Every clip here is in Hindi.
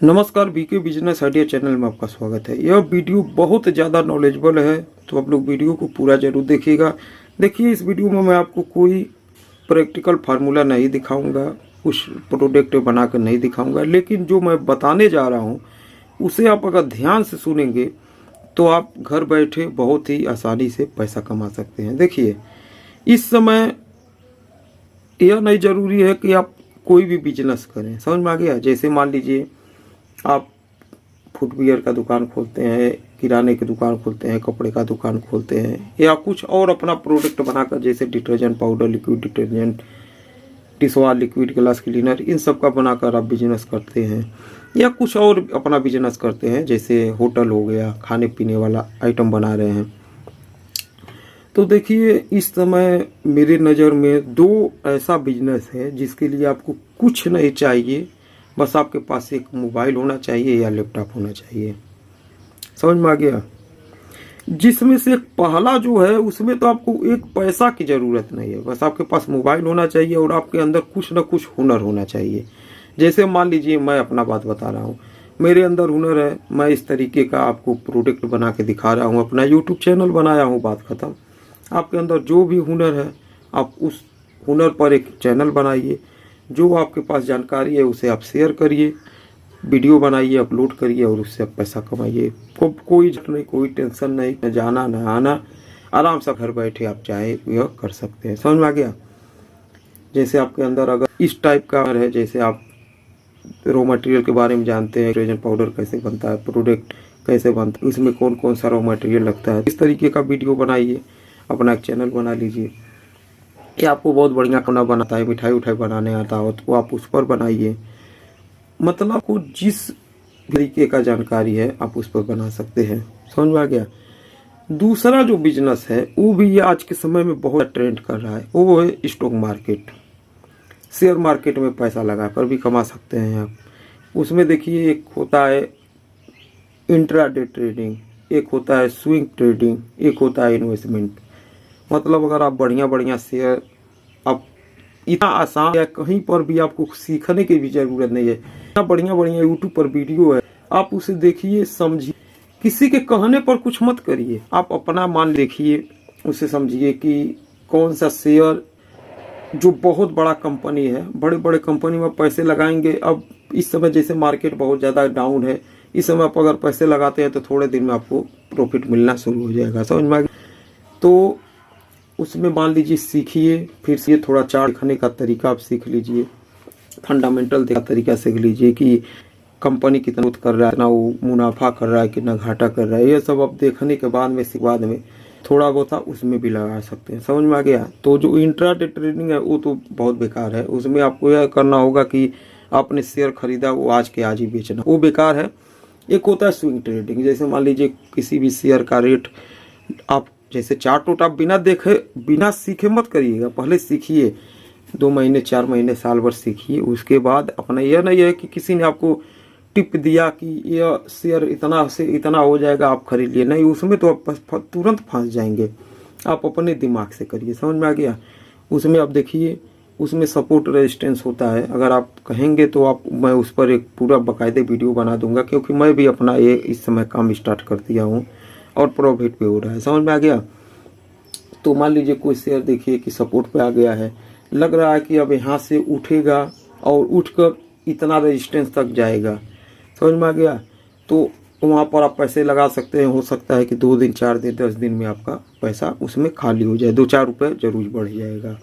नमस्कार, बीके बिजनेस आइडिया चैनल में आपका स्वागत है। यह वीडियो बहुत ज़्यादा नॉलेजेबल है, तो आप लोग वीडियो को पूरा जरूर देखिएगा। देखिए, इस वीडियो में मैं आपको कोई प्रैक्टिकल फार्मूला नहीं दिखाऊंगा, कुछ प्रोडक्ट बनाकर नहीं दिखाऊंगा, लेकिन जो मैं बताने जा रहा हूँ उसे आप अगर ध्यान से सुनेंगे तो आप घर बैठे बहुत ही आसानी से पैसा कमा सकते हैं। देखिए, इस समय यह नहीं ज़रूरी है कि आप कोई भी बिजनेस करें, समझ में आ गया। जैसे मान लीजिए आप फुटवियर का दुकान खोलते हैं, किराने की दुकान खोलते हैं, कपड़े का दुकान खोलते हैं, या कुछ और अपना प्रोडक्ट बनाकर, जैसे detergent powder, liquid detergent, dishwash liquid, glass cleaner, इन सब का बनाकर आप बिजनेस करते हैं, या कुछ और अपना बिजनेस करते हैं, जैसे होटल हो गया, खाने पीने वाला आइटम बना रहे हैं। तो देखिए, इस समय मेरे नज़र में दो ऐसा बिजनेस है जिसके लिए आपको कुछ नहीं चाहिए, बस आपके पास एक मोबाइल होना चाहिए या लैपटॉप होना चाहिए। समझ में आ गया। जिसमें से पहला जो है उसमें तो आपको एक पैसा की ज़रूरत नहीं है, बस आपके पास मोबाइल होना चाहिए और आपके अंदर कुछ ना कुछ हुनर होना चाहिए। जैसे मान लीजिए मैं अपना बात बता रहा हूँ, मेरे अंदर हुनर है, मैं इस तरीके का आपको प्रोडक्ट बना के दिखा रहा हूँ, अपना यूट्यूब चैनल बनाया हूँ, बात ख़त्म। आपके अंदर जो भी हुनर है आप उस हुनर पर एक चैनल बनाइए, जो आपके पास जानकारी है उसे आप शेयर करिए, वीडियो बनाइए, अपलोड करिए और उससे आप पैसा कमाइए। कोई झट नहीं, कोई टेंशन नहीं, न जाना न आना, आराम से घर बैठे आप चाहे यह कर सकते हैं। समझ में आ गया। जैसे आपके अंदर अगर इस टाइप का है, जैसे आप रॉ मटेरियल के बारे में जानते हैं, डिटर्जेंट पाउडर कैसे बनता है, प्रोडक्ट कैसे बनता है, इसमें कौन कौन सा रॉ मटेरियल लगता है, इस तरीके का वीडियो बनाइए, अपना एक चैनल बना लीजिए। या आपको बहुत बढ़िया खाना बनाता है, मिठाई उठाई बनाने आता हो तो आप उस पर बनाइए। मतलब आपको जिस तरीके का जानकारी है आप उस पर बना सकते हैं। समझ में आ गया। दूसरा जो बिजनेस है वो भी आज के समय में बहुत ट्रेंड कर रहा है, वो है स्टॉक मार्केट। शेयर मार्केट में पैसा लगाकर भी कमा सकते हैं आप। उसमें देखिए, एक होता है इंट्राडे ट्रेडिंग, एक होता है स्विंग ट्रेडिंग, एक होता है इन्वेस्टमेंट। मतलब अगर आप बढ़िया बढ़िया शेयर, आप इतना आसान है, कहीं पर भी आपको सीखने की भी जरूरत नहीं है, इतना बढ़िया बढ़िया यूट्यूब पर वीडियो है, आप उसे देखिए, समझिए, किसी के कहने पर कुछ मत करिए, आप अपना मान देखिए, उसे समझिए कि कौन सा शेयर जो बहुत बड़ा कंपनी है, बड़े बड़े कंपनी में पैसे लगाएंगे। अब इस समय जैसे मार्केट बहुत ज़्यादा डाउन है, इस समय आप अगर पैसे लगाते हैं तो थोड़े दिन में आपको प्रॉफिट मिलना शुरू हो जाएगा। समझ में आ गया। तो उसमें मान लीजिए सीखिए, फिर से थोड़ा चार्ट लिखने का तरीका आप सीख लीजिए, फंडामेंटल का तरीका सीख लीजिए कि कंपनी कितना ग्रोथ कर रहा है, कितना वो मुनाफा कर रहा है, कितना घाटा कर रहा है। ये सब आप देखने के बाद में थोड़ा बहुत उसमें भी लगा सकते हैं। समझ में आ गया। तो जो इंट्राडे ट्रेडिंग है वो तो बहुत बेकार है, उसमें आपको यह करना होगा कि आपने शेयर खरीदा वो आज के आज ही बेचना, वो बेकार है। एक होता है स्विंग ट्रेडिंग, जैसे मान लीजिए किसी भी शेयर का रेट आप, जैसे चार्ट वोट आप बिना देखे बिना सीखे मत करिएगा, पहले सीखिए, 2 महीने 4 महीने साल भर सीखिए। उसके बाद अपना यह नहीं है कि किसी ने आपको टिप दिया कि यह शेयर इतना से इतना हो जाएगा आप खरीद लिए, नहीं, उसमें तो आप तुरंत फंस जाएंगे। आप अपने दिमाग से करिए। समझ में आ गया। उसमें आप देखिए, उसमें सपोर्ट रेजिस्टेंस होता है, अगर आप कहेंगे तो आप, मैं उस पर एक पूरा बाकायदे वीडियो बना दूंगा, क्योंकि मैं भी अपना ये इस समय काम स्टार्ट कर दिया हूँ और प्रॉफिट पे हो रहा है। समझ में आ गया। तो मान लीजिए कोई शेयर देखिए कि सपोर्ट पे आ गया है, लग रहा है कि अब यहाँ से उठेगा और उठकर इतना रेजिस्टेंस तक जाएगा। समझ में आ गया। तो वहाँ पर आप पैसे लगा सकते हैं। हो सकता है कि 2 दिन 4 दिन 10 दिन में आपका पैसा उसमें खाली हो जाए, 2-4 रुपये जरूर बढ़ जाएगा।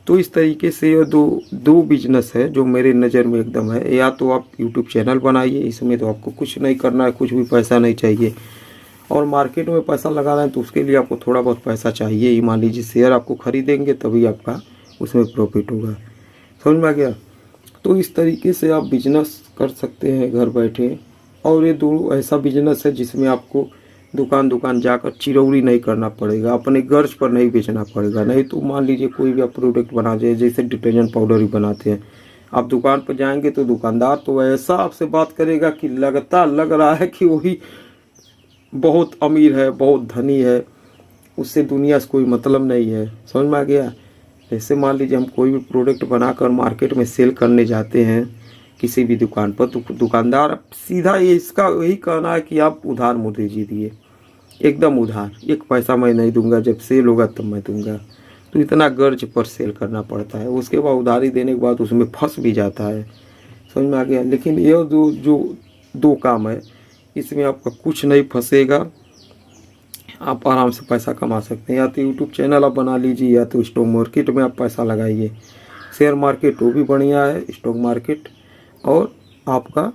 तो इस तरीके से ये दो बिजनेस है जो मेरे नज़र में एकदम है। या तो आप यूट्यूब चैनल बनाइए, इसमें तो आपको कुछ नहीं करना है, कुछ भी पैसा नहीं चाहिए, और मार्केट में पैसा लगा रहे हैं तो उसके लिए आपको थोड़ा बहुत पैसा चाहिए ही। मान लीजिए शेयर आपको खरीदेंगे तभी आपका उसमें प्रॉफिट होगा। समझ में आ गया। तो इस तरीके से आप बिजनेस कर सकते हैं घर बैठे। और ये दो ऐसा बिजनेस है जिसमें आपको दुकान दुकान जाकर चिरौरी नहीं करना पड़ेगा, अपने गर्ज पर नहीं बेचना पड़ेगा। नहीं तो मान लीजिए कोई भी आप प्रोडक्ट बना दे, जैसे डिटर्जेंट पाउडर ही बनाते हैं, आप दुकान पर जाएंगे तो दुकानदार तो ऐसा आपसे बात करेगा कि लग रहा है कि वही बहुत अमीर है, बहुत धनी है, उससे दुनिया से कोई मतलब नहीं है। समझ में आ गया। जैसे मान लीजिए हम कोई भी प्रोडक्ट बनाकर मार्केट में सेल करने जाते हैं किसी भी दुकान पर, तो दुकानदार सीधा ये इसका यही कहना है कि आप उधार मुझे दीजिए, एकदम उधार, 1 पैसा मैं नहीं दूंगा, जब सेल होगा तब मैं दूंगा। तो इतना गर्ज पर सेल करना पड़ता है, उसके बाद उधारी देने के बाद उसमें फंस भी जाता है, समझ में आ गया। लेकिन ये जो 2 काम है, इसमें आपका कुछ नहीं फंसेगा, आप आराम से पैसा कमा सकते हैं। या तो यूट्यूब चैनल आप बना लीजिए, या तो स्टॉक मार्केट में आप पैसा लगाइए। शेयर मार्केट वो भी बढ़िया है, स्टॉक मार्केट, और आपका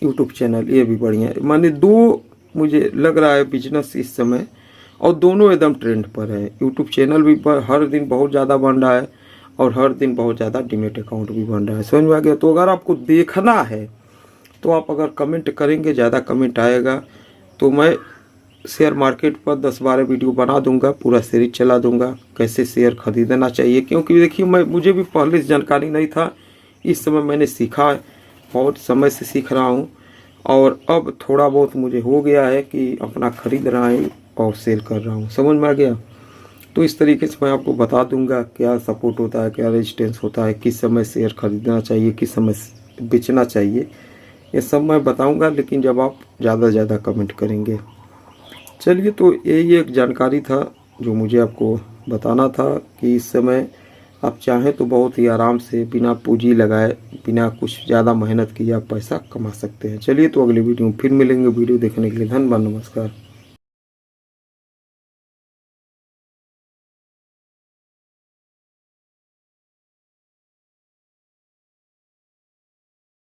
यूट्यूब चैनल ये भी बढ़िया है। माने 2 मुझे लग रहा है बिजनेस इस समय, और दोनों एकदम ट्रेंड पर है। यूट्यूब चैनल भी पर हर दिन बहुत ज़्यादा बन रहा है, और हर दिन बहुत ज़्यादा डीमैट अकाउंट भी बन रहा है, समझ में आ गया। तो अगर आपको देखना है तो आप अगर कमेंट करेंगे, ज़्यादा कमेंट आएगा तो मैं शेयर मार्केट पर 10-12 वीडियो बना दूंगा, पूरा सीरीज चला दूंगा कैसे शेयर खरीदना चाहिए। क्योंकि देखिए मुझे भी पहले से जानकारी नहीं था, इस समय मैंने सीखा, बहुत समय से सीख रहा हूँ, और अब थोड़ा बहुत मुझे हो गया है कि अपना खरीद रहा हूँ और सेल कर रहा हूँ, समझ में आ गया। तो इस तरीके से मैं आपको बता दूंगा क्या सपोर्ट होता है, क्या रेजिस्टेंस होता है, किस समय शेयर खरीदना चाहिए, किस समय बेचना चाहिए, ये सब मैं बताऊंगा, लेकिन जब आप ज़्यादा से ज़्यादा कमेंट करेंगे। चलिए, तो यही एक जानकारी था जो मुझे आपको बताना था कि इस समय आप चाहें तो बहुत ही आराम से बिना पूंजी लगाए, बिना कुछ ज़्यादा मेहनत किए आप पैसा कमा सकते हैं। चलिए, तो अगले वीडियो में फिर मिलेंगे। वीडियो देखने के लिए धन्यवाद, नमस्कार।